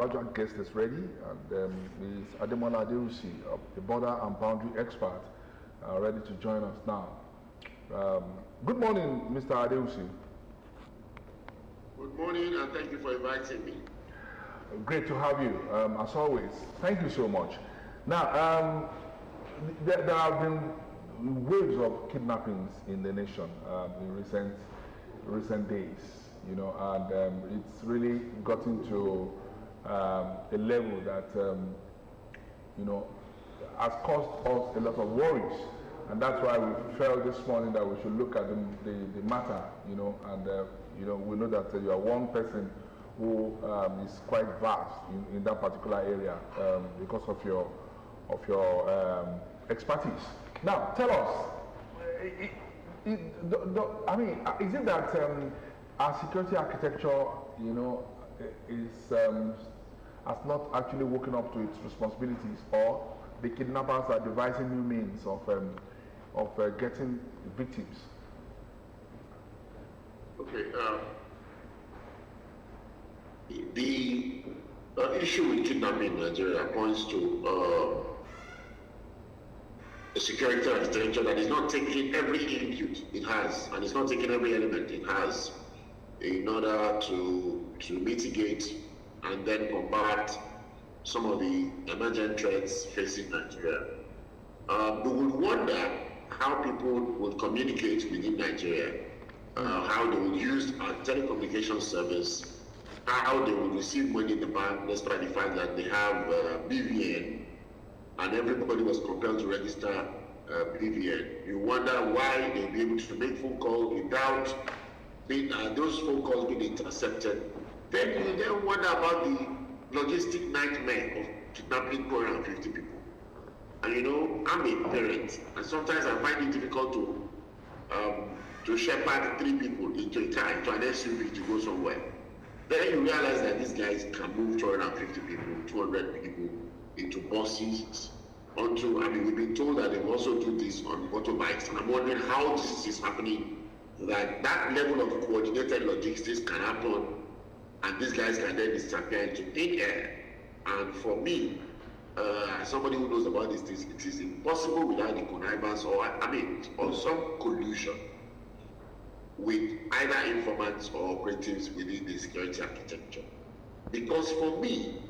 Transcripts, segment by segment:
Our guest is ready, and Ms. Ademola Adeusi, the border and boundary expert, ready to join us now. Good morning, Mr. Adeusi. Good morning, and thank you for inviting me. Great to have you, as always. Thank you so much. Now, there have been waves of kidnappings in the nation in recent days, you know, and it's really gotten to a level that, you know, has caused us a lot of worries. And that's why we felt this morning that we should look at the matter, you know, and, you know, we know that you are one person who is quite vast in that particular area because of your expertise. Now, tell us, I mean, is it that our security architecture, you know, has not actually woken up to its responsibilities, or the kidnappers are devising new means of getting victims? Okay. The issue with kidnapping in Nigeria points to a security architecture that is not taking every input it has, and it's not taking every element it has in order to mitigate and then combat some of the emergent threats facing Nigeria. We would wonder how people would communicate within Nigeria, how they would use our telecommunication service, how they would receive money in the bank, despite the fact that they have BVN, and everybody was compelled to register BVN. You wonder why they'll be able to make phone calls without those phone calls being intercepted. Then you then wonder about the logistic nightmare of kidnapping 250 people. And you know, I'm a parent, and sometimes I find it difficult to shepherd 3 people into a car, into an SUV to go somewhere. Then you realize that these guys can move 250 people, 200 people into buses, onto, I mean, we've been told that they also do this on motorbikes, and I'm wondering how this is happening, that level of coordinated logistics can happen, and these guys can then disappear into thin air. And for me, as somebody who knows about these things, it is impossible without the connivance or some collusion with either informants or operatives within the security architecture. Because for me,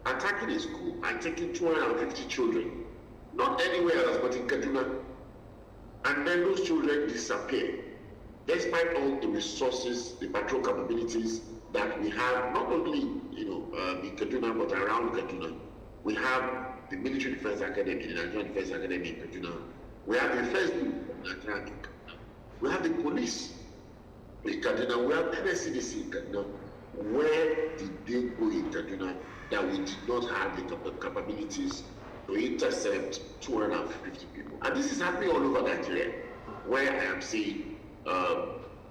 attacking a school and taking 250 children, not anywhere else but in Kaduna, and then those children disappear, despite all the resources, the patrol capabilities that we have, not only in Kaduna but around Kaduna. We have the Military Defense Academy, the Nigerian Defense Academy in Kaduna. We have the First Group, we have the police in Kaduna. We have NSCDC in Kaduna. Where did they go in Kaduna that we did not have the capabilities to intercept 250 people? And this is happening all over Nigeria, where I am seeing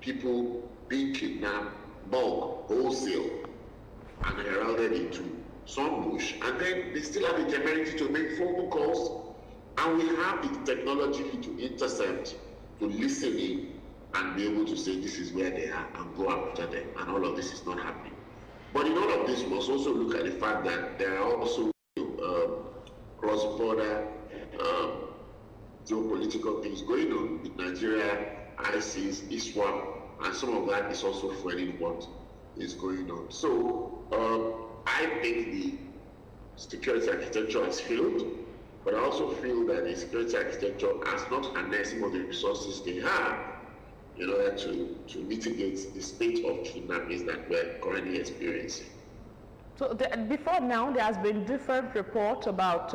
people being kidnapped, bulk, wholesale, and heralded into some bush, and then they still have the temerity to make phone calls, and we have the technology to intercept, to listen in, and be able to say this is where they are and go after them, and all of this is not happening. But in all of this, we must also look at the fact that there are also cross-border geopolitical things going on with Nigeria, ISIS, ISWAP, and some of that is also fueling what is going on. So I think the security architecture has failed, but I also feel that the security architecture has not harnessed some of the resources they have in order to mitigate the state of kidnappings that we're currently experiencing. So before now, there has been different reports about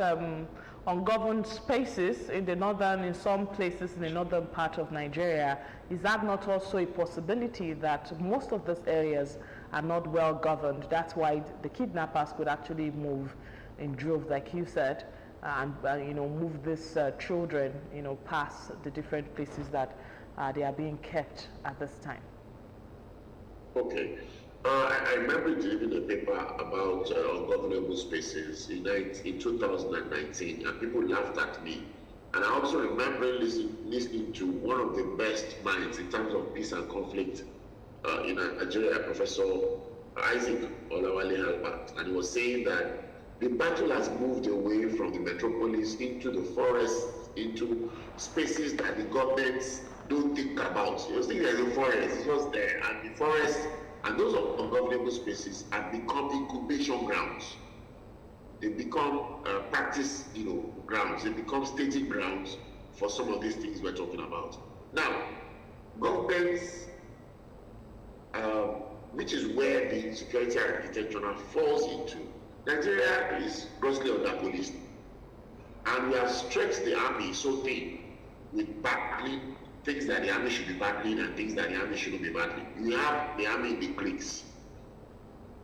ungoverned spaces in some places in the northern part of Nigeria. Is that not also a possibility that most of these areas are not well governed? That's why the kidnappers could actually move in droves, like you said, and move these children, past the different places that they are being kept at this time. Okay. I remember delivering a paper about ungovernable spaces in 2019, and people laughed at me. And I also remember listening to one of the best minds in terms of peace and conflict in Nigeria, Professor Isaac Olawale Albert, and he was saying that the battle has moved away from the metropolis into the forests, into spaces that the governments don't think about. You think there's a forest, it's just there, and the forest and those ungovernable spaces have become incubation grounds. They become practice, grounds. They become staging grounds for some of these things we're talking about. Now, governments, which is where the security architecture now falls into. Nigeria is grossly under-policed, and we have stretched the army so thin with battling things that the army should be battling and things that the army shouldn't be battling. We have the army in the creeks,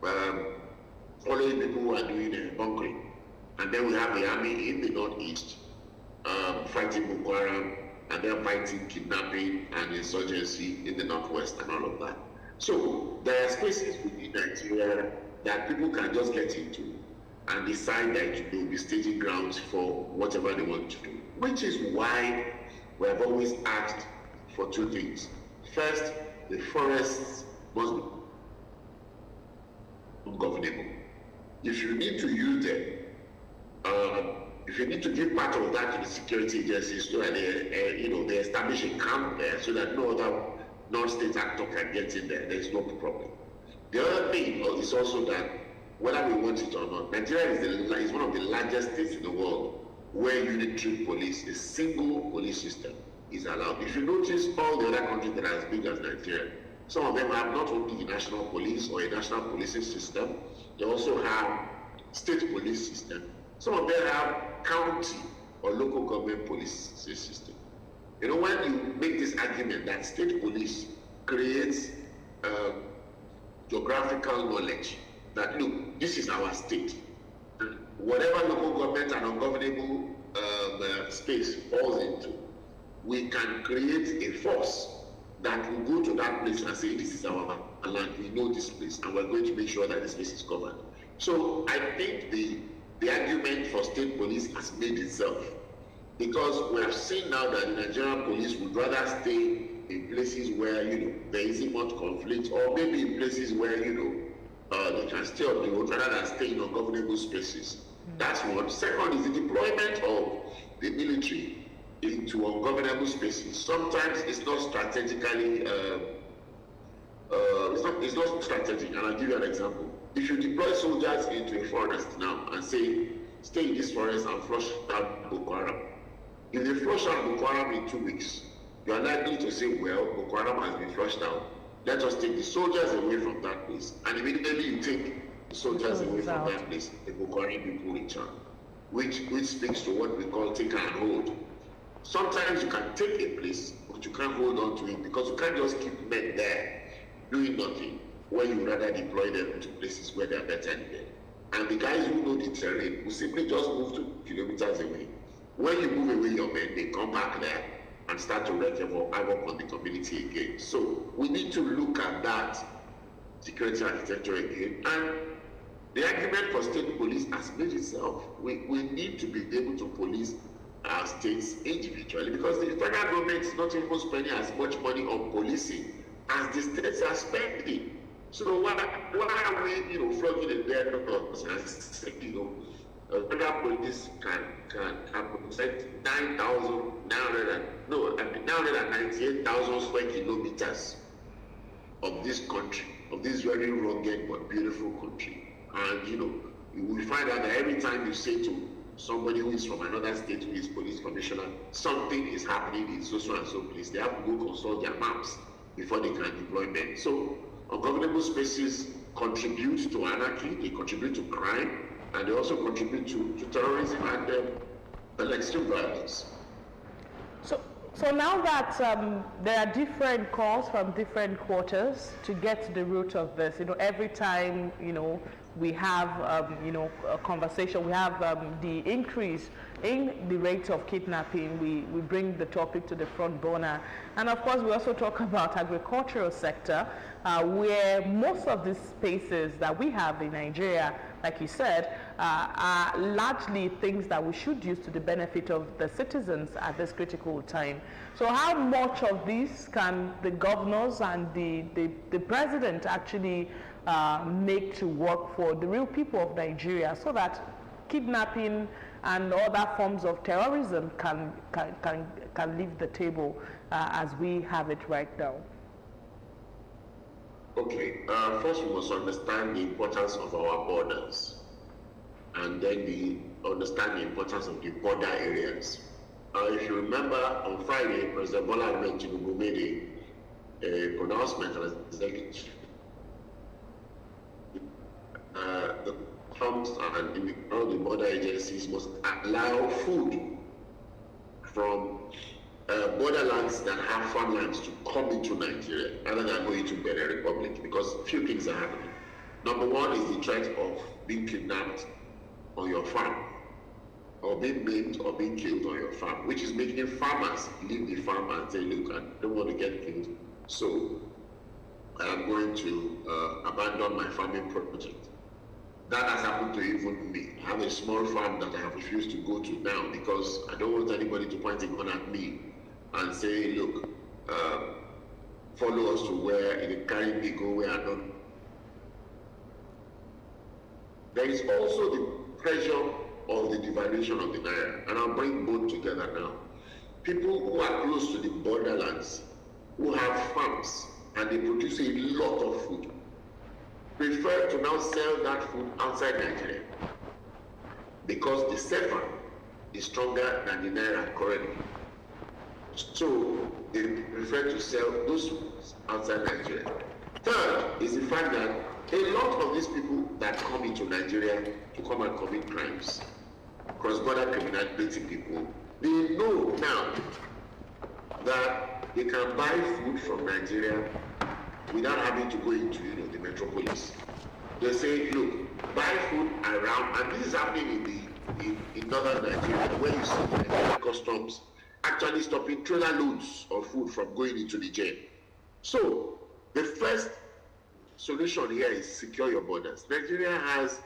following people who are doing bunkering, and then we have the army in the northeast fighting Boko Haram, and then fighting kidnapping and insurgency in the northwest and all of that. So there are spaces within Nigeria that people can just get into and decide that they will be staging grounds for whatever they want to do, which is why we have always asked for two things. First, the forests must be ungovernable. If you need to use them, if you need to give part of that to the security agencies so that they establish a camp there so that no other non-state actor can get in there, there's no problem. The other thing is also that whether we want it or not, Nigeria is one of the largest states in the world where unitary police, a single police system, is allowed. If you notice all the other countries that are as big as Nigeria, some of them have not only the national police or a national policing system, they also have state police system. Some of them have county or local government police system. When you make this argument that state police creates geographical knowledge, that look, this is our state. Whatever local government and ungovernable space falls into, we can create a force that will go to that place and say, this is our land, we know this place, and we're going to make sure that this place is covered. So I think the argument for state police has made itself, because we have seen now that the Nigerian police would rather stay in places where there isn't much conflict, or maybe in places where they can stay on the road rather than stay in ungovernable spaces. That's one. Second is the deployment of the military into ungovernable spaces. Sometimes it's not strategically, it's not strategic, and I'll give you an example. If you deploy soldiers into a forest now and say, stay in this forest and flush out Boko Haram, if they flush out Boko Haram in 2 weeks, you are likely to say, well, Boko Haram has been flushed out. Let us take the soldiers away from that place. And immediately you take the soldiers away from that place, the Boko Haram people return, which speaks to what we call take and hold. Sometimes you can take a place, but you can't hold on to it because you can't just keep men there doing nothing when you rather deploy them to places where they are better needed. And the guys who know the terrain will simply just move 2 kilometers away. When you move away your men, they come back there and start to wreak havoc on the community again. So we need to look at that security architecture again. And the argument for state police has made itself. We need to be able to police our states individually, because the federal government is not even spending as much money on policing as the states are spending. So why are we, flogging the dead dogs and saying, federal police can protect 998,000 square kilometers of this country, of this very rugged but beautiful country. And you will find out that every time you say to somebody who is from another state who is police commissioner, something is happening in so and so place, they have to go consult their maps before they can deploy men. So ungovernable spaces contribute to anarchy, they contribute to crime, and they also contribute to terrorism and extreme violence. So now that there are different calls from different quarters to get to the root of this, every time, we have, a conversation, we have the increase in the rate of kidnapping, we bring the topic to the front burner. And of course, we also talk about agricultural sector, where most of these spaces that we have in Nigeria, like you said, are largely things that we should use to the benefit of the citizens at this critical time. So how much of this can the governors and the president actually make to work for the real people of Nigeria, so that kidnapping and other forms of terrorism can leave the table as we have it right now? Okay, first we must understand the importance of our borders, and then understand the importance of the border areas. If you remember, on Friday, President Bola Ahmed Tinubu made a pronouncement as executive. The customs and all the border agencies must allow food from borderlands that have farmlands to come into Nigeria rather than going to Benin Republic, because a few things are happening. Number one is the threat of being kidnapped on your farm, or being maimed or being killed on your farm, which is making farmers leave the farm and say, look, I don't want to get killed, so I am going to abandon my farming project. That has happened to even me. I have a small farm that I have refused to go to now because I don't want anybody to point a gun at me and say, look, follow us to where it carry me go where I don't. There is also the pressure of the devaluation of the naira, and I'll bring both together now. People who are close to the borderlands, who have farms, and they produce a lot of food, prefer to now sell that food outside Nigeria because the CFA is stronger than the naira currently. So they prefer to sell those foods outside Nigeria. Third is the fact that a lot of these people that come into Nigeria to come and commit crimes, cross-border criminality people, they know now that they can buy food from Nigeria without having to go into the metropolis. They say, look, buy food around, and this is happening in northern Nigeria, where you see the Nigerian customs actually stopping trailer loads of food from going into the jail. So the first solution here is secure your borders. Nigeria has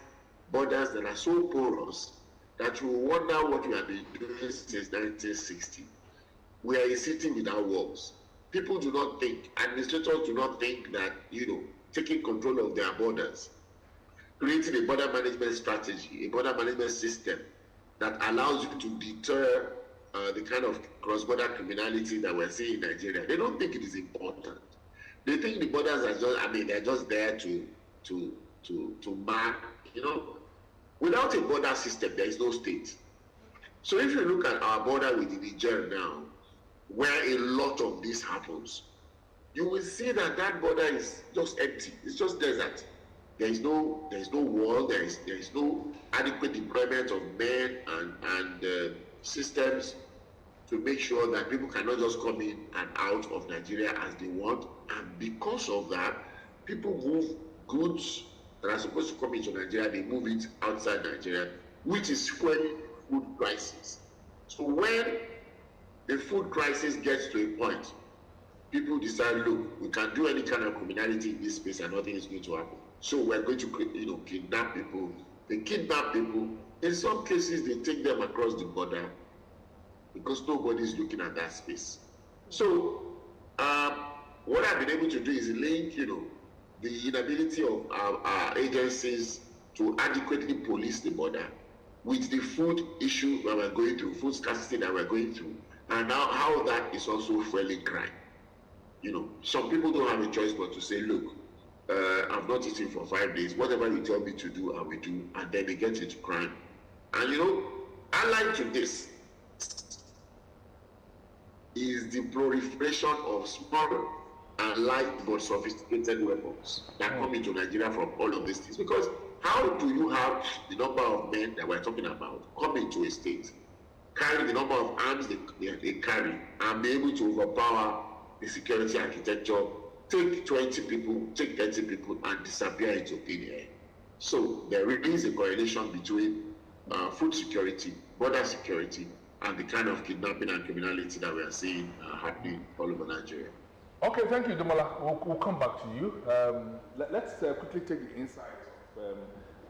borders that are so porous that you will wonder what we have been doing since 1960. We are sitting without walls. People do not think, administrators do not think that, taking control of their borders, creating a border management strategy, a border management system that allows you to deter the kind of cross-border criminality that we're seeing in Nigeria. They don't think it is important. They think the borders are just, they're just there to mark, Without a border system, there is no state. So if you look at our border with Niger now, where a lot of this happens, you will see that border is just empty. It's just desert. There is no wall. There is no adequate deployment of men and systems to make sure that people cannot just come in and out of Nigeria as they want. And because of that, people move goods that are supposed to come into Nigeria, they move it outside Nigeria, which is fueling food crisis. So when the food crisis gets to a point, people decide, look, we can do any kind of criminality in this space and nothing is going to happen. So we're going to, kidnap people. They kidnap people. In some cases, they take them across the border because nobody's looking at that space. So what I've been able to do is link, the inability of our agencies to adequately police the border with the food issue that we're going through, food scarcity that we're going through, and now how that is also fueling crime. Some people don't have a choice but to say, look, I've not eaten for 5 days, whatever you tell me to do, I will do, and then they get into crime. And allied to this is the proliferation of small and light but sophisticated weapons that come into Nigeria from all of these things. Because how do you have the number of men that we're talking about come into a state, carry the number of arms they carry, and be able to overpower the security architecture, take 20 people, take 30 people, and disappear into thin air? So there is a correlation between food security, border security, and the kind of kidnapping and criminality that we are seeing happening all over Nigeria. Okay, thank you, Demola. We'll come back to you. Let's quickly take the insights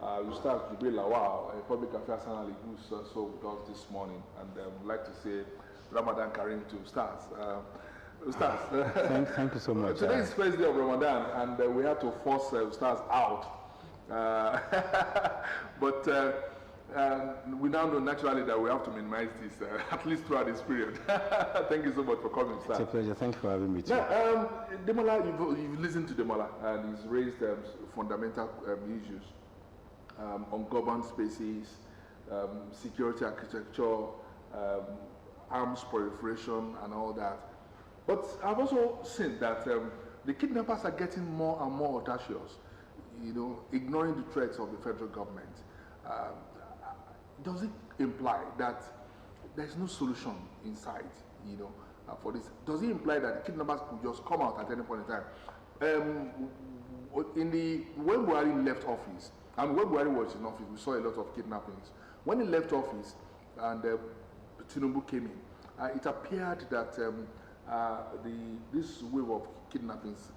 of Ustaz Jibril Lawal, a public affairs analyst who's also with us this morning. And we'd like to say Ramadan Kareem to Ustaz. Ustaz, Thank you so much. Today is first day of Ramadan, and we have to force Ustaz out. But we now know naturally that we have to minimize this, at least throughout this period. Thank you so much for coming, Ustaz. It's a pleasure. Thank you for having me too. Now, Demola, you've listened to Demola, and he's raised fundamental issues on governed spaces, security architecture, arms proliferation, and all that. But I've also seen that the kidnappers are getting more and more audacious, ignoring the threats of the federal government. Does it imply that there's no solution in sight, for this? Does it imply that the kidnappers could just come out at any point in time? When Buhari left office, and when Buhari was in office, we saw a lot of kidnappings. When he left office and Tinubu came in, it appeared that this wave of kidnappings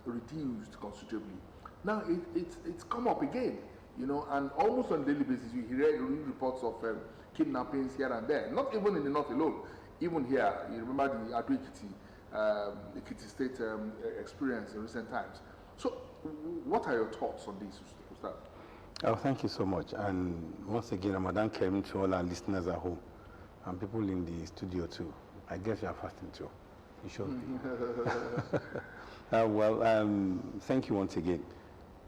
reduced considerably. Now it's come up again, and almost on a daily basis you hear reports of kidnappings here and there. Not even in the north alone, even here. You remember the Abeokuta, Ekiti State experience in recent times. So, what are your thoughts on this, Ustaz? Oh, thank you so much. And once again, Ramadan came to all our listeners at home and people in the studio too. I guess you are fasting too. You should be. Thank you once again.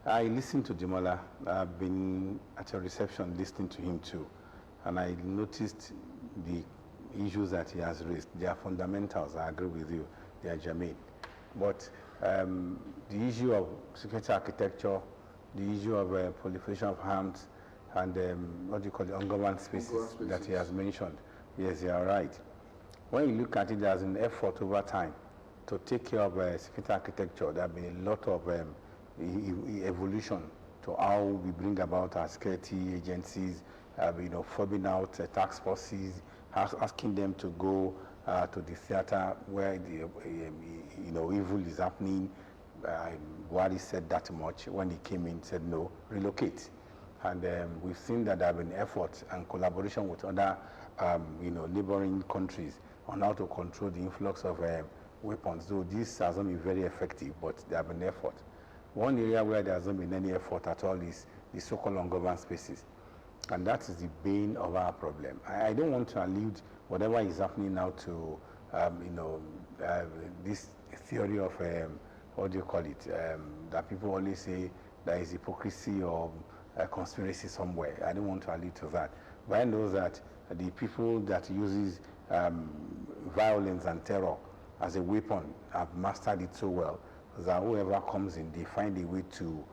I listened to Demola. I've been at a reception listening to him too. And I noticed the issues that he has raised. They are fundamentals. I agree with you. They are germane. But the issue of security architecture, the issue of proliferation of arms, and ungoverned spaces that he has mentioned, yes, you are right. When you look at it, there's an effort over time to take care of security architecture. There have been a lot of evolution to how we bring about our security agencies, forming out task forces, asking them to go to the theater where the evil is happening. Buhari said that much. When he came in, said no, relocate. And we've seen that there have been efforts and collaboration with other neighboring countries on how to control the influx of weapons. So this has not been very effective, but there have been efforts. One area where there hasn't been any effort at all is the so-called ungoverned spaces. And that is the bane of our problem. I don't want to allude whatever is happening now to, this theory of, that people always say there is hypocrisy or conspiracy somewhere. I don't want to allude to that. But I know that the people that uses violence and terror as a weapon have mastered it so well that whoever comes in, they find a way to,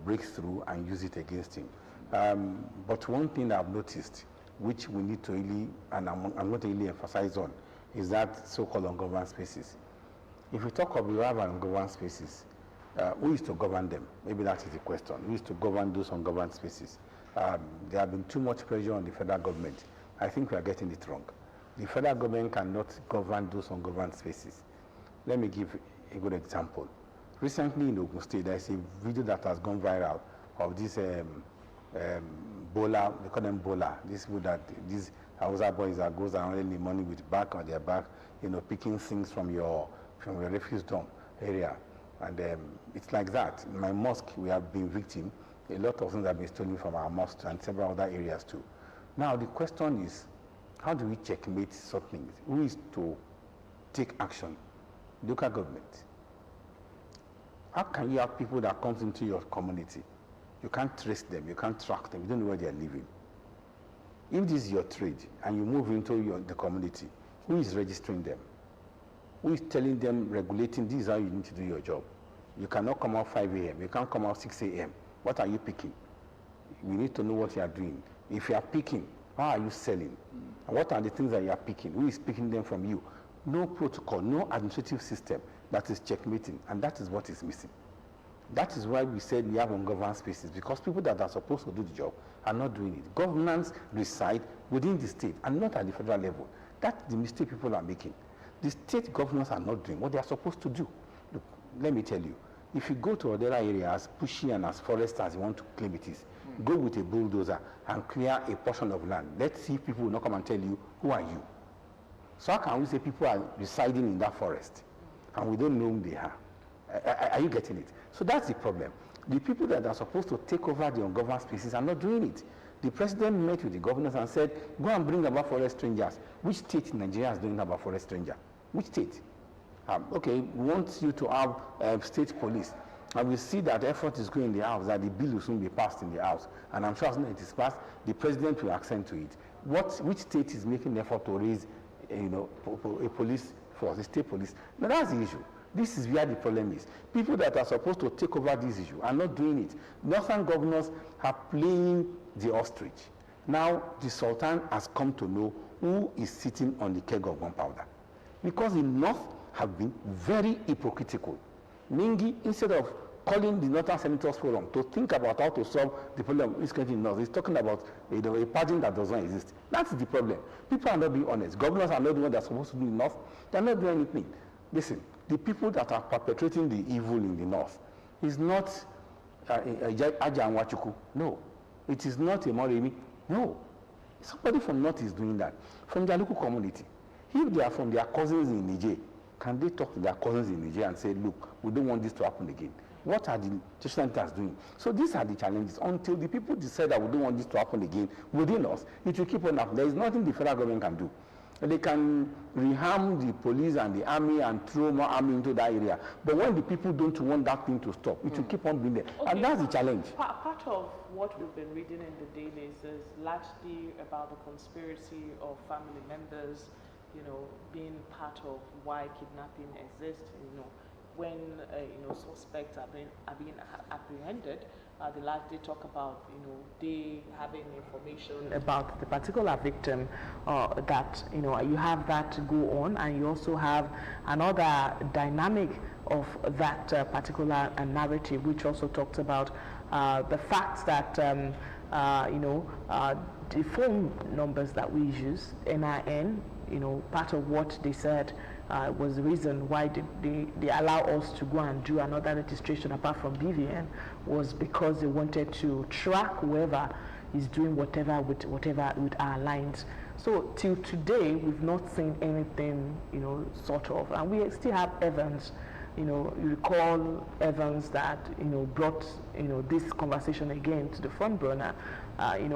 break through and use it against him. But one thing I've noticed, which we need to really, and I'm going to really emphasize on, is that so-called ungoverned spaces. If we talk of we have ungoverned spaces, who is to govern them? Maybe that is the question. Who is to govern those ungoverned spaces? There have been too much pressure on the federal government. I think we are getting it wrong. The federal government cannot govern those ungoverned spaces. Let me give a good example. Recently in Ogun State, there is a video that has gone viral of this bowler, they call them bowler. These Hausa boys that goes around earning money with back on their back, picking things from your refuse dump area. And it's like that. In my mosque, we have been victim. A lot of things have been stolen from our mosque and several other areas too. Now the question is, how do we checkmate such things? Who is to take action? Local government. How can you have people that comes into your community? You can't trace them, you can't track them, you don't know where they're living. If this is your trade and you move into the community, who is registering them? Who is telling them, regulating, this is how you need to do your job? You cannot come out 5 a.m., you can't come out 6 a.m. What are you picking? We need to know what you are doing. If you are picking, how are you selling? And what are the things that you are picking? Who is picking them from you? No protocol, no administrative system that is checkmating, and that is what is missing. That is why we said we have ungoverned spaces, because people that are supposed to do the job are not doing it. Governance reside within the state and not at the federal level. That's the mistake people are making. The state governors are not doing what they are supposed to do. Look, let me tell you, if you go to other areas, pushy and as forest as you want to claim it is, go with a bulldozer and clear a portion of land. Let's see if people will not come and tell you, who are you? So how can we say people are residing in that forest and we don't know whom they are? Are you getting it? So that's the problem. The people that are supposed to take over the ungoverned spaces are not doing it. The president met with the governors and said, go and bring about forest strangers. Which state in Nigeria is doing about forest stranger? Which state? Okay, we want you to have state police. And we see that effort is going in the house, that the bill will soon be passed in the house. And I'm sure as soon as it is passed, the president will accent to it. Which state is making effort to raise, a police force, a state police? Now that's the issue. This is where the problem is. People that are supposed to take over this issue are not doing it. Northern governors are playing the ostrich. Now the Sultan has come to know who is sitting on the keg of gunpowder. Because the North have been very hypocritical. Ningi, instead of calling the Northern Senators Forum to think about how to solve the problem of insecurity in the North, he's talking about a pageant that does not exist. That's the problem. People are not being honest. Governors are not the ones that are supposed to do enough. They're not doing anything. Listen, the people that are perpetrating the evil in the North is not Aja and Wachuku. No. It is not a Moremi. No. Somebody from North is doing that. From their local community. If they are from their cousins in Niger, can they talk to their cousins in Niger and say, look, we don't want this to happen again? What are the centers doing? So these are the challenges. Until the people decide that we don't want this to happen again within us, it will keep on happening. There is nothing the federal government can do. They can rearm the police and the army and throw more army into that area. But when the people don't want that thing to stop, it will keep on being there. Okay. And that's the challenge. Part of what we've been reading in the dailies is largely about the conspiracy of family members, being part of why kidnapping exists. When suspects are being apprehended, they largely talk about they having information about the particular victim, that you have that go on, and you also have another dynamic of that particular narrative, which also talks about the fact that the phone numbers that we use, NIN, part of what they said was the reason why they allow us to go and do another registration apart from BVN, was because they wanted to track whoever is doing whatever with our lines. So till today, we've not seen anything, sort of, and we still have Evans. You recall Evans that brought this conversation again to the front burner.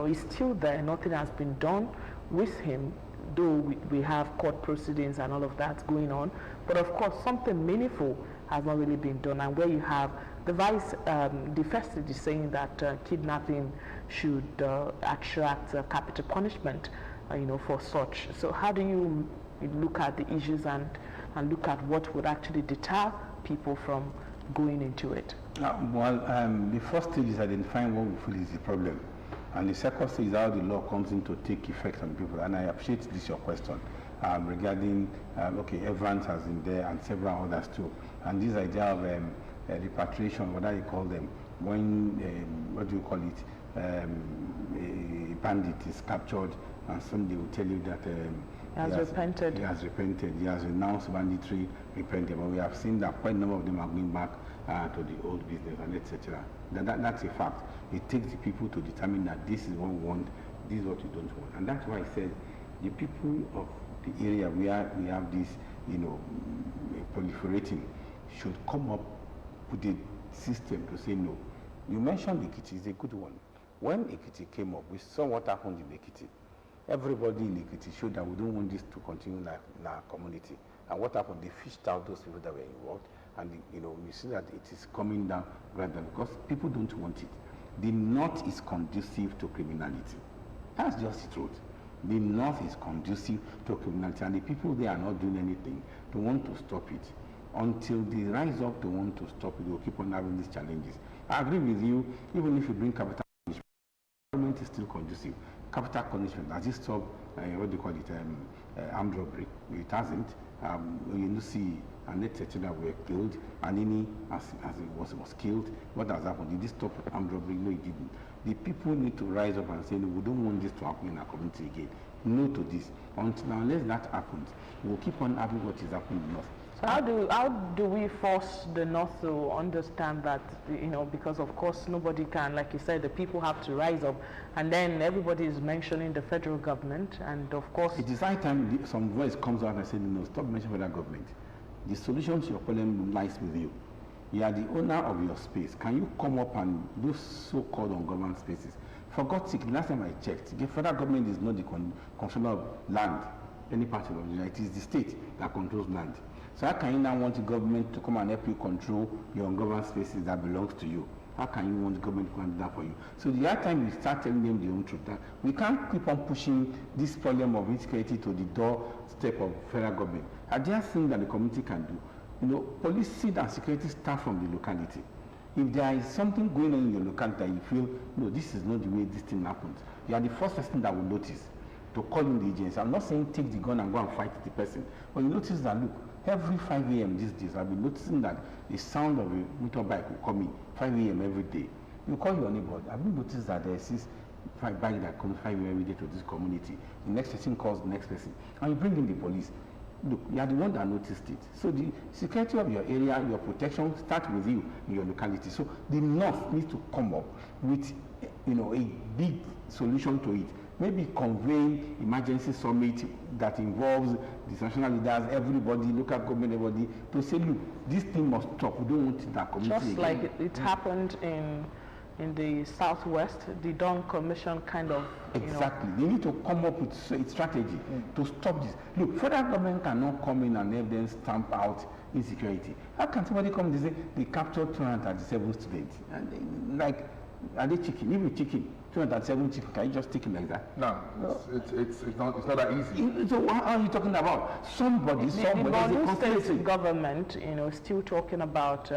He's still there. Nothing has been done with him, though we have court proceedings and all of that going on. But of course, something meaningful has not really been done. And where you have the the first lady saying that kidnapping should attract capital punishment, for such. So how do you look at the issues and look at what would actually deter people from going into it? The first stage is identifying what we feel is the problem. And the second stage is how the law comes in to take effect on people. And I appreciate this, your question, regarding, Evans has been there and several others too. And this idea of repatriation, what do you call them? When, what do you call it? A bandit is captured and somebody will tell you that he has repented. He has repented. He has renounced banditry, repented. But we have seen that quite a number of them are going back to the old business and etc. That's a fact. It takes the people to determine that this is what we want, this is what we don't want. And that's why I said the people of the area where we have this, proliferating should come up with a system to say no. You mentioned Ekiti is a good one. When Ekiti came up, we saw what happened in Ekiti. Everybody in Ekiti showed that we don't want this to continue in our community. And what happened? They fished out those people that were involved. And we see that it is coming down gradually because people don't want it. The North is conducive to criminality. That's just the truth. The North is conducive to criminality, and the people there are not doing anything to want to stop it. Until they rise up to want to stop it, they'll keep on having these challenges. I agree with you, even if you bring capital punishment, the government is still conducive. Capital punishment, as you stop, what do you call it, armed robbery, it hasn't. You see, and etc. were killed, and any as it was killed. What has happened? Did this stop armed robbery? No, it didn't. The people need to rise up and say, no, we don't want this to happen in our community again. No to this. Unless that happens, we'll keep on having what is happening in North. So how do we force the North to understand that, because of course nobody can, like you said, the people have to rise up, and then everybody is mentioning the federal government, and of course... It is high time some voice comes out and says, stop mentioning federal government. The solution to your problem lies with you. You are the owner of your space. Can you come up and do so-called ungoverned spaces? For God's sake, last time I checked, the federal government is not the controller of land, any part of Nigeria. It is the state that controls land. So how can you now want the government to come and help you control your ungoverned spaces that belongs to you? How can you want the government to come and do that for you? So the other time you start telling them the own truth, that we can't keep on pushing this problem of insecurity to the doorstep of federal government. Are there things that the community can do? Policing and security start from the locality. If there is something going on in your locality that you feel, no, this is not the way this thing happens, you are the first person that will notice to call in the agency. I'm not saying take the gun and go and fight the person, but you notice that, look, every 5 a.m. these days, I've been noticing that the sound of a motorbike will come in 5 a.m. every day. You call your neighbor. Have you noticed that there is this bike that comes 5 a.m. every day to this community? The next person calls the next person, and you bring in the police. Look, you are the one that noticed it. So the security of your area, your protection starts with you in your locality. So the North needs to come up with, a big solution to it. Maybe convene emergency summit that involves the national leaders, everybody, local government, everybody, to say, look, this thing must stop. We don't want that community Just again. like it happened in the Southwest, the Dawn Commission kind of, Exactly. They need to come up with a strategy to stop this. Look, federal government cannot come in and have them stamp out insecurity. How can somebody come and say they captured 237 students? And are they chicken? Even chicken, 237 chicken, can you just take it like that? No, it's not that easy. So what are you talking about? Somebody, the Borno state government, still talking about,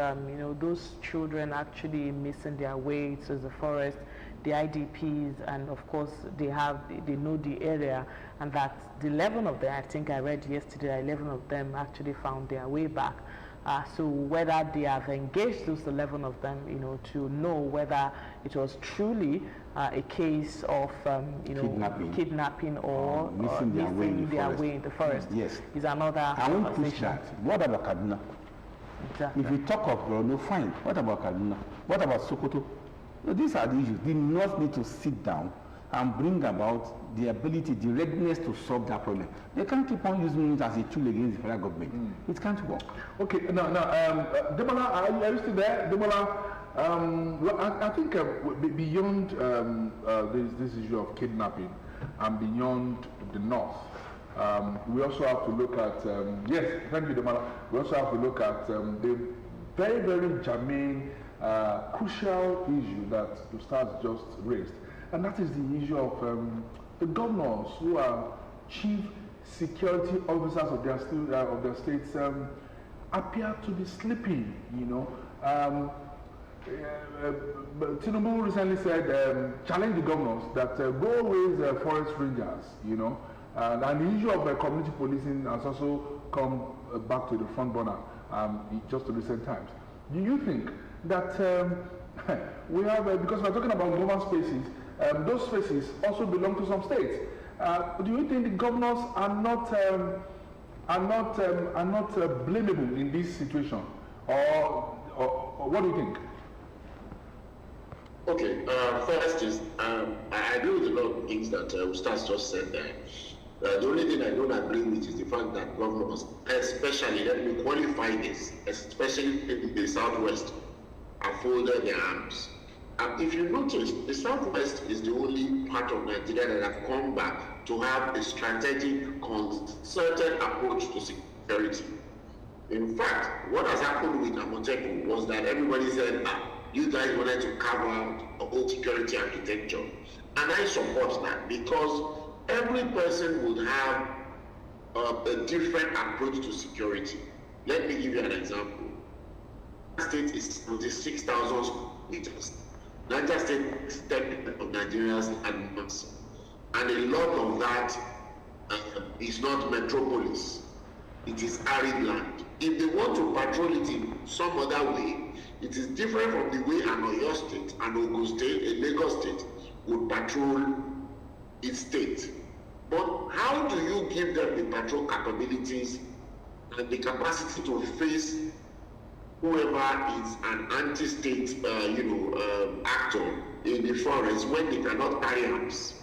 those children actually missing their way to the forest, the IDPs, and of course they know the area, and that the 11 of them, I think I read yesterday, 11 of them actually found their way back. So whether they have engaged those 11 of them, to know whether it was truly a case of, kidnapping or missing their way in the forest. Yes. Is another I won't push that. What about Kaduna? Exactly. If we talk of Borno, fine. What about Kaduna? What about Sokoto? So these are the issues. The North need to sit down and bring about the ability, the readiness to solve that problem. They can't keep on using it as a tool against the federal government. It can't work. Okay, Demola, are you still there? Demola, well, I think beyond this issue of kidnapping and beyond the North, we also have to look at, yes, thank you, Demola, we also have to look at the very, very germane, crucial issue that Ustaz just raised. And that is the issue of the governors who are chief security officers of their states appear to be sleeping. Tinubu recently said, challenge the governors that go raise forest rangers. And the issue of community policing has also come back to the front burner just in recent times. Do you think that we have, because we're talking about government spaces, those spaces also belong to some states. Do you think the governors are not blamable in this situation, or what do you think? Okay, first is I agree with a lot of things that Ustaz just said there. The only thing I don't agree with is the fact that governors, especially, let me qualify this, especially in the Southwest, have folded their arms. If you notice, the Southwest is the only part of Nigeria that have come back to have a strategic, concerted approach to security. In fact, what has happened with Amotekun was that everybody said, you guys wanted to carve out a whole security architecture. And I support that, because every person would have a different approach to security. Let me give you an example. State is 76,000 meters. Niger State is 10% of Nigeria's advance, and a lot of that is not metropolis. It is arid land. If they want to patrol it in some other way, it is different from the way an Oyo State, an Ogun State, a Lagos State would patrol its state. But how do you give them the patrol capabilities and the capacity to face whoever is an anti-state, actor in the forest when they cannot carry arms.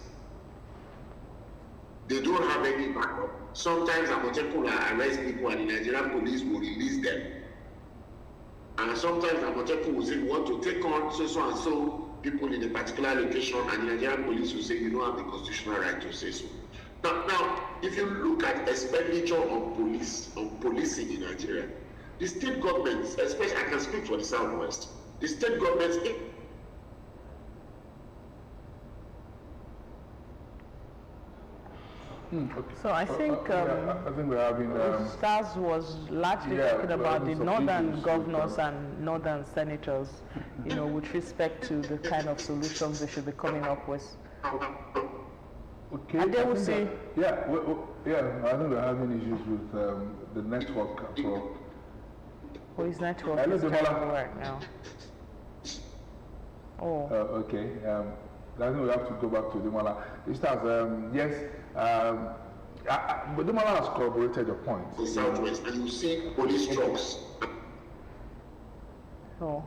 They don't have any backup. Sometimes Amotekun will arrest people and the Nigerian police will release them. And sometimes Amotekun will say, we want to take on so and so people in a particular location, and the Nigerian police will say, you don't have the constitutional right to say so. Now, if you look at expenditure on policing in Nigeria, the state governments, especially, I can speak for the Southwest, the state governments. Okay. So I think I think we're having. Stars was largely talking about the northern governors and northern senators, with respect to the kind of solutions they should be coming up with. Okay. And they will see. I think we're having issues with the network. His network Hello, is Demola. terrible right now. Oh. Okay. I think we have to go back to Demola. Stars, yes. But Demola has corroborated your point. The Southwest, and you see police trucks. Oh.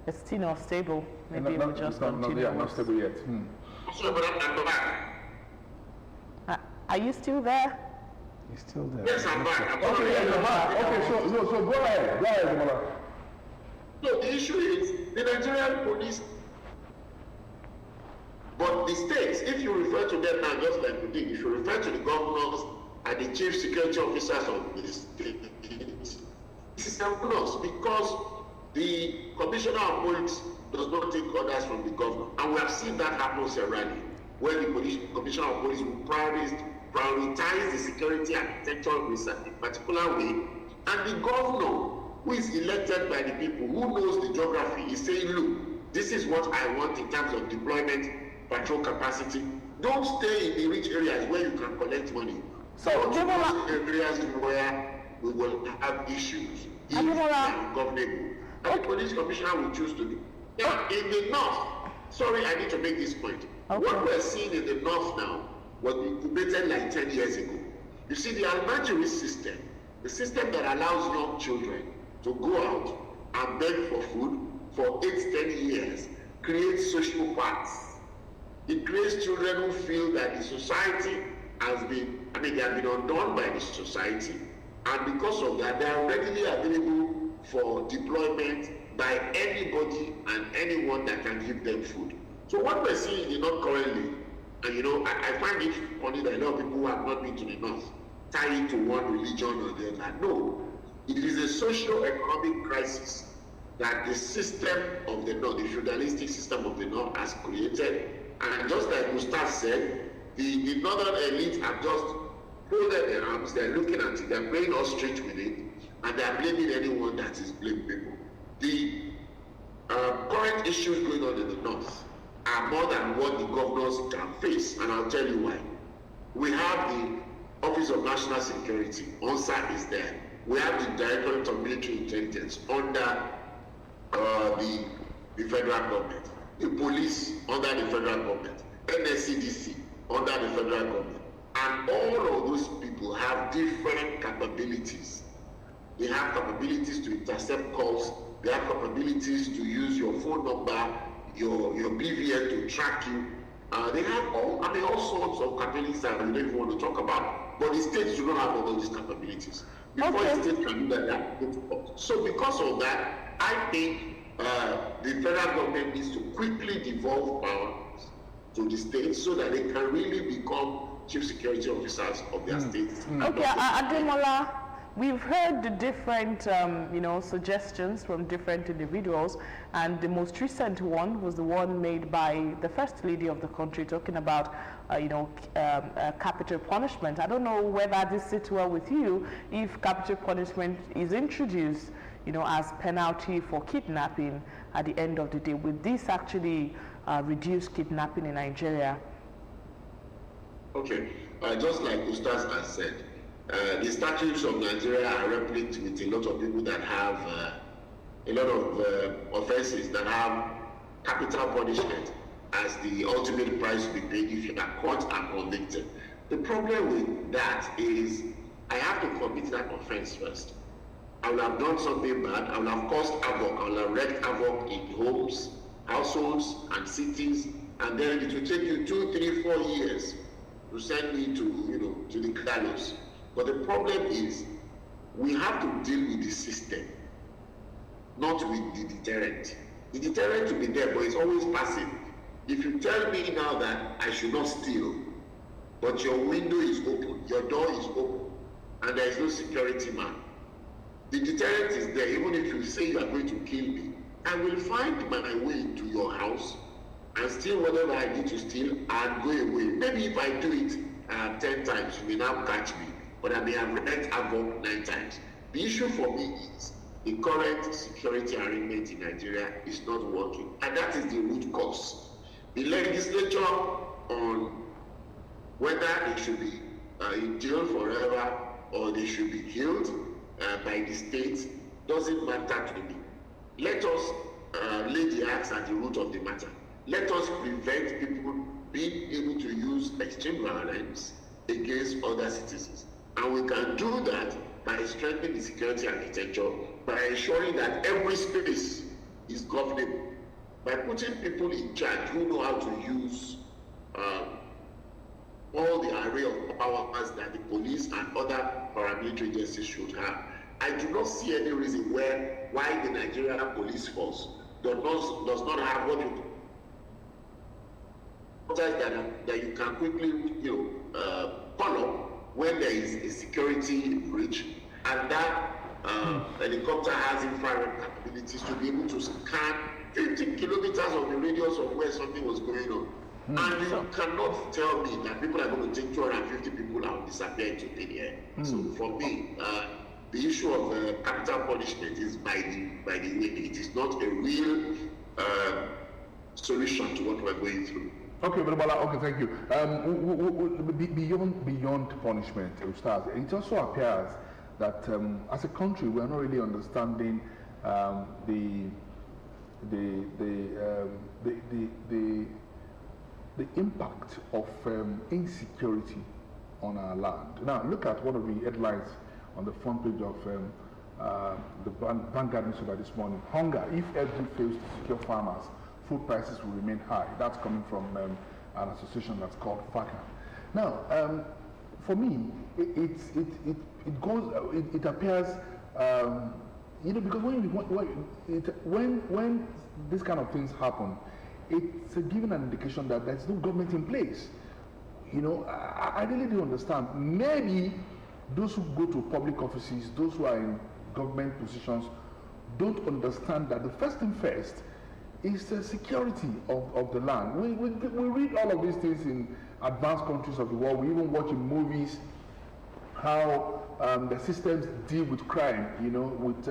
It's still not stable. Maybe No, we'll just not continue. not stable yet. Sorry, but I'm back. Are you still there? He's still there. Yes, I'm back. Okay, so go ahead. Go ahead, Demola. No, the issue is the Nigerian police, but the states, if you refer to them now, just like we did, if you refer to the governors and the chief security officers of the state, this is us because the commissioner of police does not take orders from the governor. And we have seen that happen severally, where the commissioner of police will prioritize the security architecture in a particular way, and the governor, who is elected by the people, who knows the geography, is saying, look, this is what I want in terms of deployment, patrol capacity. Don't stay in the rich areas where you can collect money. So, those areas where we will have issues if they are ungovernable. And the police commissioner will choose to do. Now, in the north, sorry, I need to make this point. Okay. What we're seeing in the north now was incubated like 10 years ago. You see, the Almajiri system, the system that allows young children to go out and beg for food for 8-10 years, creates social paths. It creates children who feel that the society has been, they have been undone by the society, and because of that, they are readily available for deployment by anybody and anyone that can give them food. So what we're seeing in the north currently, and I find it funny that a lot of people who have not been to the north tie it to one religion or the other. No, it is a socio-economic crisis that the system of the north, the feudalistic system of the north, has created. And just like Gustav said, the northern elite have just folded their arms, they're looking at it, they're playing ostrich with it, and they're blaming anyone that is blamable. The current issues going on in the north are more than what the governors can face, and I'll tell you why. We have the Office of National Security, ONSA is there. We have the Directorate of Military Intelligence under the federal government, the police under the federal government, NSCDC under the federal government. And all of those people have different capabilities. They have capabilities to intercept calls, they have capabilities to use your phone number, your BVN to track you. They have all sorts of capabilities that we don't even want to talk about. But the states do not have all these capabilities. Before the state can do that, that's difficult. So because of that, I think the federal government needs to quickly devolve powers to the states so that they can really become chief security officers of their states. Okay, Ademola, we've heard the different, suggestions from different individuals, and the most recent one was the one made by the First Lady of the country, talking about, capital punishment. I don't know whether this sits well with you if capital punishment is introduced, as penalty for kidnapping at the end of the day. Will this actually reduce kidnapping in Nigeria? Okay, just like Ustaz has said, the statutes of Nigeria are replete with a lot of people that have a lot of offenses that have capital punishment as the ultimate price to be paid if you are caught and convicted. The problem with that is I have to commit that offense first. I will have done something bad, I will have caused havoc, I will have wreaked havoc in homes, households, and cities, and then it will take you 2, 3, 4 years to send me to, to the gallows. But the problem is, we have to deal with the system, not with the deterrent. The deterrent will be there, but it's always passive. If you tell me now that I should not steal, but your window is open, your door is open, and there is no security man, the deterrent is there. Even if you say you are going to kill me, I will find my way to your house and steal whatever I need to steal and go away. Maybe if I do it 10 times, you may now catch me, but I may have wreaked havoc 9 times. The issue for me is the current security arrangement in Nigeria is not working, and that is the root cause. The legislature on whether they should be in jail forever or they should be killed by the state doesn't matter to me. Let us lay the axe at the root of the matter. Let us prevent people being able to use extreme violence against other citizens. And we can do that by strengthening the security architecture, by ensuring that every space is governable, by putting people in charge who know how to use all the array of powers that the police and other paramilitary agencies should have. I do not see any reason why the Nigerian police force does not have what you that you can quickly call up when there is a security breach, and that helicopter has infrared capabilities to be able to scan 50 kilometers of the radius of where something was going on. And you cannot tell me that people are going to take 250 people and disappear into thin air. So for me, the issue of capital punishment is by the way. It is not a real solution to what we're going through. Okay, Bala, okay, thank you. Beyond punishment, Ustaz, it also appears that as a country we are not really understanding the impact of insecurity on our land. Now, look at one of the headlines on the front page of the Vanguard newspaper this morning. Hunger: if FD fails to secure farmers, food prices will remain high. That's coming from an association that's called FACA. Now, for me, it appears, because when this kind of things happen, it's given an indication that there's no government in place. I really don't understand. Maybe those who go to public offices, those who are in government positions, don't understand that the first thing first is the security of the land. We read all of these things in advanced countries of the world. We even watch in movies how the systems deal with crime, with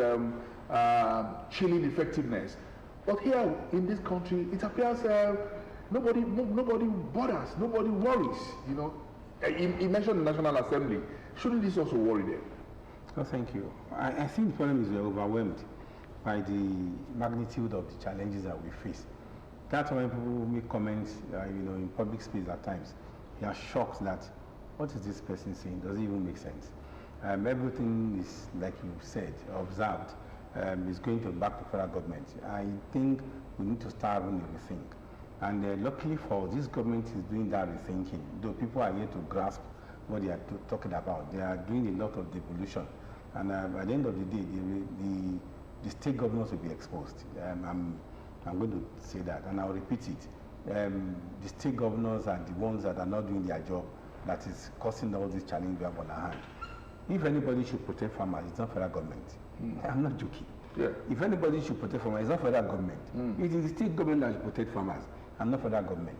chilling effectiveness. But here in this country, it appears nobody bothers, nobody worries. You mentioned the National Assembly. Shouldn't this also worry them? Oh, thank you. I think the problem is we're overwhelmed by the magnitude of the challenges that we face. That's why people make comments, in public space at times. They are shocked that, what is this person saying? Does it even make sense? Everything is, like you said, observed, is going to back to federal government. I think we need to start having a rethink. And luckily for this government is doing that rethinking, though people are yet to grasp what they are talking about. They are doing a lot of devolution. And at the end of the day, the state governors will be exposed. I'm going to say that, and I'll repeat it. The state governors are the ones that are not doing their job, that is causing all these challenges we have on our hand. If anybody should protect farmers, it's not federal government. I'm not joking. Yeah. If anybody should protect farmers, it's not federal government. It is the state government that should protect farmers, and not federal government.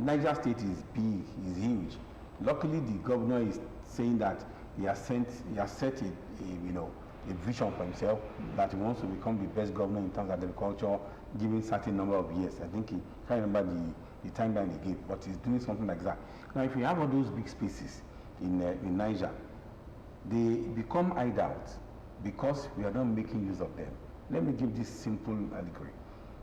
Niger State is big, is huge. Luckily, the governor is saying that he has set a vision for himself that he wants to become the best governor in terms of agriculture, given certain number of years. I think he can't remember the timeline he gave, but he's doing something like that. Now, if you have all those big spaces in Niger, they become hideouts because we are not making use of them. Let me give this simple allegory.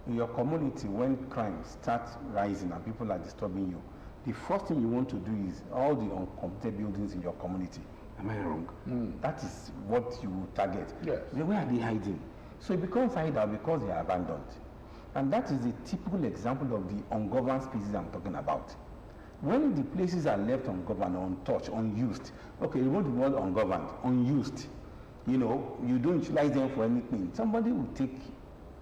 In your community, when crime starts rising and people are disturbing you, the first thing you want to do is all the uncompleted buildings in your community, Am I wrong? That is what you target. Yes. Where are they hiding? So it becomes hideout because they are abandoned. And that is a typical example of the ungoverned spaces I'm talking about. When the places are left ungoverned, untouched, unused, okay, remove the word ungoverned, unused, you know, you don't utilize them for anything, somebody will take,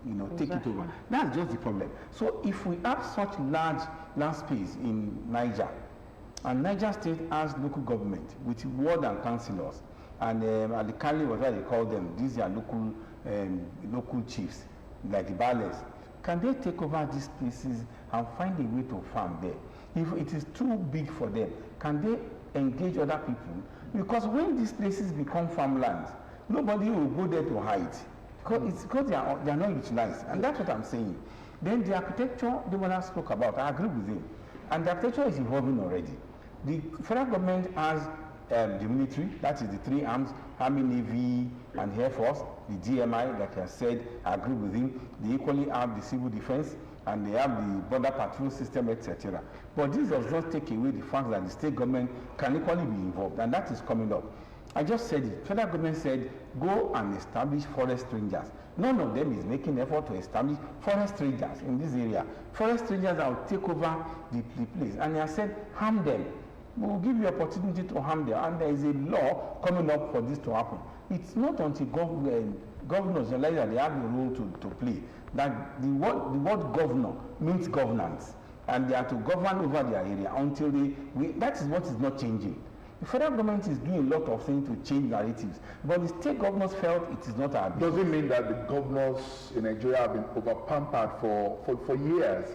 you know, take it over. That's just the problem. So if we have such large land space in Niger, and Niger State has local government with ward and councillors, and at the Kali, whatever they call them, these are local chiefs, like the Bales, can they take over these places and find a way to farm there? If it is too big for them, can they engage other people? Because when these places become farmlands, nobody will go there to hide. Because they are not utilized. And that's what I'm saying. Then the architecture, the one I spoke about, I agree with him. And the architecture is evolving already. The federal government has the military, that is the 3 arms, Army, Navy, and Air Force. The DMI, like I said, I agree with him. They equally have the civil defense, and they have the border patrol system, etc. But this does not take away the fact that the state government can equally be involved, and that is coming up. I just said it. Federal government said, go and establish forest rangers. None of them is making effort to establish forest rangers in this area. Forest rangers that will take over the place. And I said, harm them. We will give you opportunity to harm them. And there is a law coming up for this to happen. It's not until governors realize that they have a role to play, that the word governor means governance. And they are to govern over their area until that is what is not changing. The federal government is doing a lot of things to change narratives, but the state governors felt it is not our business. Does it mean that the governors in Nigeria have been over-pampered for years?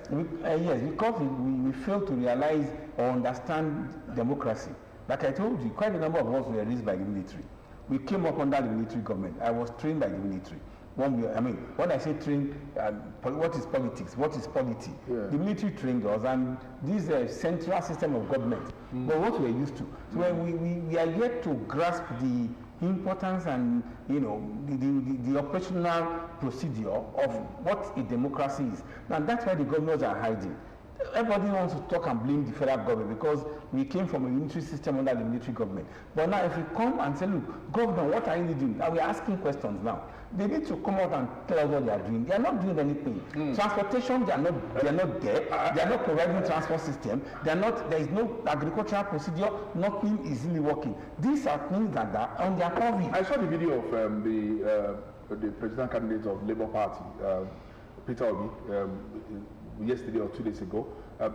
Yes, because we fail to realize or understand democracy. Like I told you, quite a number of us were raised by the military. We came up under the military government. I was trained by the military. When I say trained, what is politics? What is polity? Yeah. The military trained us, and this is a central system of government. But what we're used to. So when we are yet to grasp the importance and the operational procedure of what a democracy is. And that's why the governors are hiding. Everybody wants to talk and blame the federal government because we came from a military system under the military government. But now if we come and say, look, governor, what are you doing? And we're asking questions now. They need to come out and tell us what they are doing. They are not doing anything. Transportation, they are not there. They are not providing transport system. There is no agricultural procedure. Nothing is really working. These are things that are on their purview. I saw the video of the president candidate of Labour Party, Peter Obi, yesterday or 2 days ago,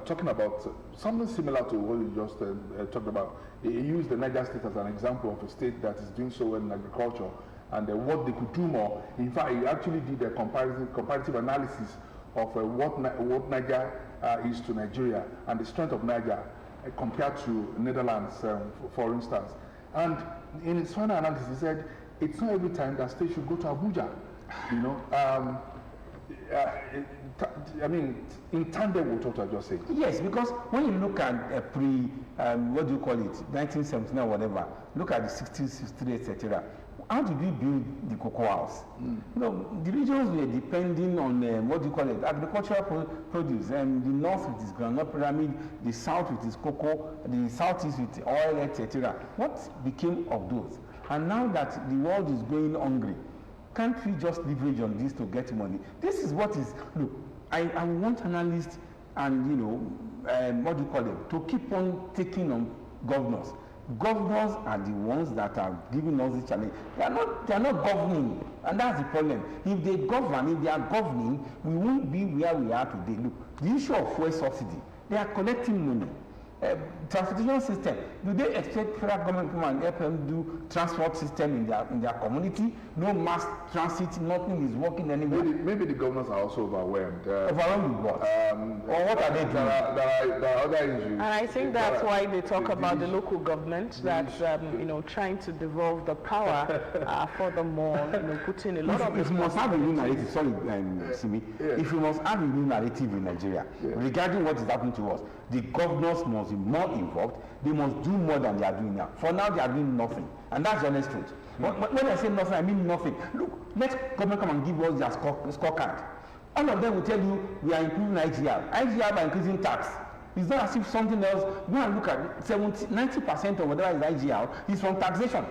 talking about something similar to what you just talked about. He used the Niger State as an example of a state that is doing so well in agriculture and what they could do more. In fact, he actually did a comparative analysis of what Niger is to Nigeria and the strength of Niger compared to Netherlands, for instance. And in his final analysis, he said, it's not every time that state should go to Abuja, in tandem with what I just said. Yes, because when you look at what do you call it, 1979 or whatever, look at the 60s, 63, etc. How did we build the cocoa house? The regions were depending on agricultural produce. And the north with its groundnut pyramid, the south with its cocoa, the southeast with oil, etc. What became of those? And now that the world is going hungry, can't we just leverage on this to get money? This is what is, look, I want analysts and, to keep on taking on governors. Governors are the ones that are giving us the challenge. They are not governing, and that's the problem. If they are governing, we won't be where we are today. Look, the issue of fuel subsidy, they are collecting money. Transportation system, do they expect federal government to come and help them do transport system in their community? No mass transit, nothing is working anywhere. Maybe the governors are also overwhelmed. Overwhelmed with what? Or what are they doing? There are other issues. And I think that's why they talk about the local government that's trying to devolve the power. Furthermore, putting a lot of. If you must have a new narrative, Simi, if you must have a new narrative in Nigeria regarding what is happening to us, the governors must be more involved. They must do more than they are doing now. For now, they are doing nothing, and that's the honest truth. When I say nothing, I mean nothing. Look, let government come and give us their scorecard. All of them will tell you we are improving IGR. IGR by increasing tax. It's not as if something else. Go and look at 90% of whatever is IGR is from taxation.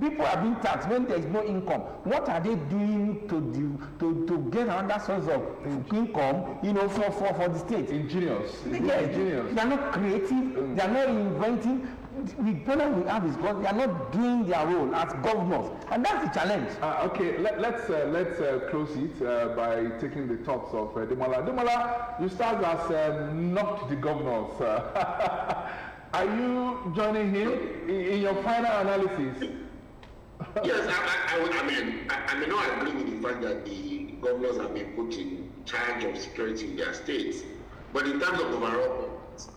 People are being taxed when there is no income. What are they doing to get another source of income, for the state? Ingenious. Ingenious. They are not creative. They are not inventing. The problem we have is because they are not doing their role as governors, and that's the challenge. Okay, let's close it by taking the thoughts of Demola. Demola, you start as knocked the governors. Are you joining him in your final analysis? Yes, I may not agree with the fact that the governors have been put in charge of security in their states, but in terms of overall,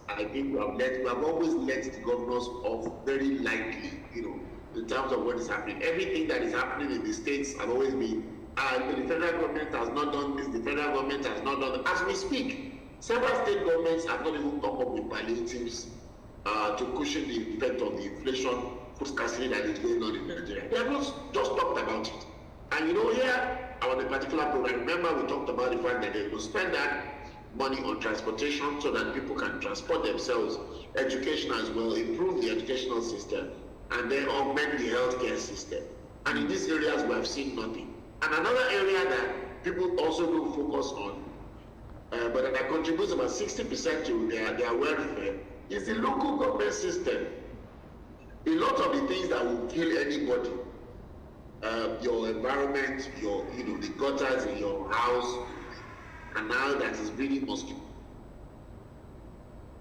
I think we have always let the governors off very lightly, in terms of what is happening. Everything that is happening in the states have always been, the federal government has not done this, the federal government has not done that. As we speak, several state governments have not even come up with palliatives to cushion the effect of the inflation, food scarcity that is going on in Nigeria. They have not just talked about it. And here on a particular program, remember we talked about the fact that they will spend that money on transportation so that people can transport themselves, education as well, improve the educational system, and then augment the healthcare system. And in these areas, we have seen nothing. And another area that people also do focus on, but that contributes about 60% to their welfare, is the local government system. A lot of the things that will kill anybody, your environment, the gutters in your house, and now that is breeding mosquito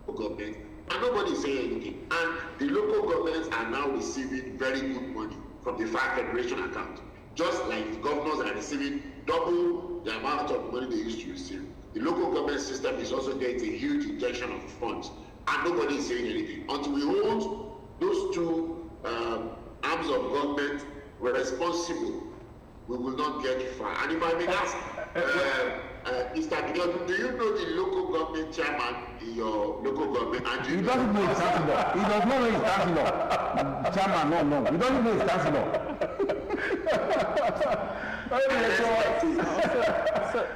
government, and nobody is saying anything. And the local governments are now receiving very good money from the Federation account, just like the governors are receiving double the amount of money they used to receive. The local government system is also getting a huge injection of funds, and nobody is saying anything. Until we hold those two arms of government responsible, we will not get far. And if I may ask, Mr. Abeokuta, do you know the local government chairman in your local government? And he doesn't know his councillor. He does not know his councillor. Chairman, no. He doesn't know his councillor.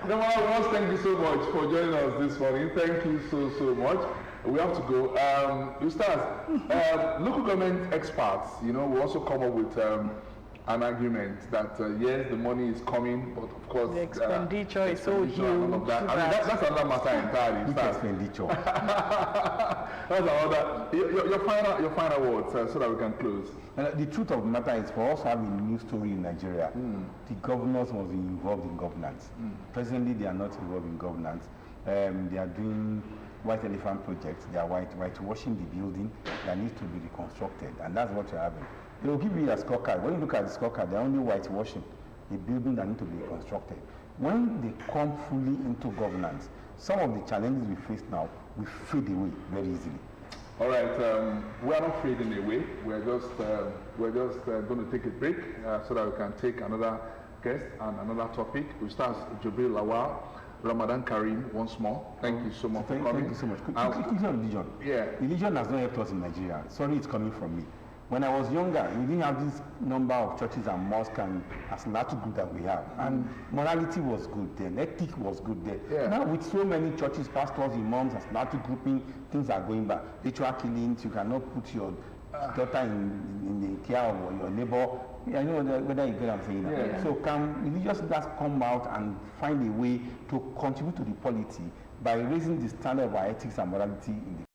Demola, thank you so much for joining us this morning. Thank you so much. We have to go. Ustaz, local government experts, we also come up with an argument that yes, the money is coming, but of course the expenditure is so huge. That's another matter entirely. Which expenditure? That's another. Your final words, so that we can close. The truth of the matter is, for us having a new story in Nigeria, the governors must be involved in governance. Presently, they are not involved in governance. They are doing white elephant projects. They are whitewashing the building that needs to be reconstructed, and that's what you're having. They will give you a scorecard. When you look at the scorecard, they're only whitewashing the building that need to be reconstructed. When they come fully into governance, some of the challenges we face now will fade away very easily. All right, we are not fading away. We're just going to take a break so that we can take another guest and another topic. We start Jubril Lawal. Ramadan Kareem once more. Thank you so much for coming. Thank you so much. Quickly on religion. Yeah. Religion has not helped us in Nigeria. Sorry, it's coming from me. When I was younger, we didn't have this number of churches and mosques and Asalatu group that we have. And morality was good then, ethic was good then. Yeah. Now with so many churches, pastors, imams, Asalatu grouping, things are going back. Ritual killings, you cannot put your daughter in the care of your neighbor. I know whether you get what I'm saying. Yeah. So can religious leaders come out and find a way to contribute to the polity by raising the standard of our ethics and morality in the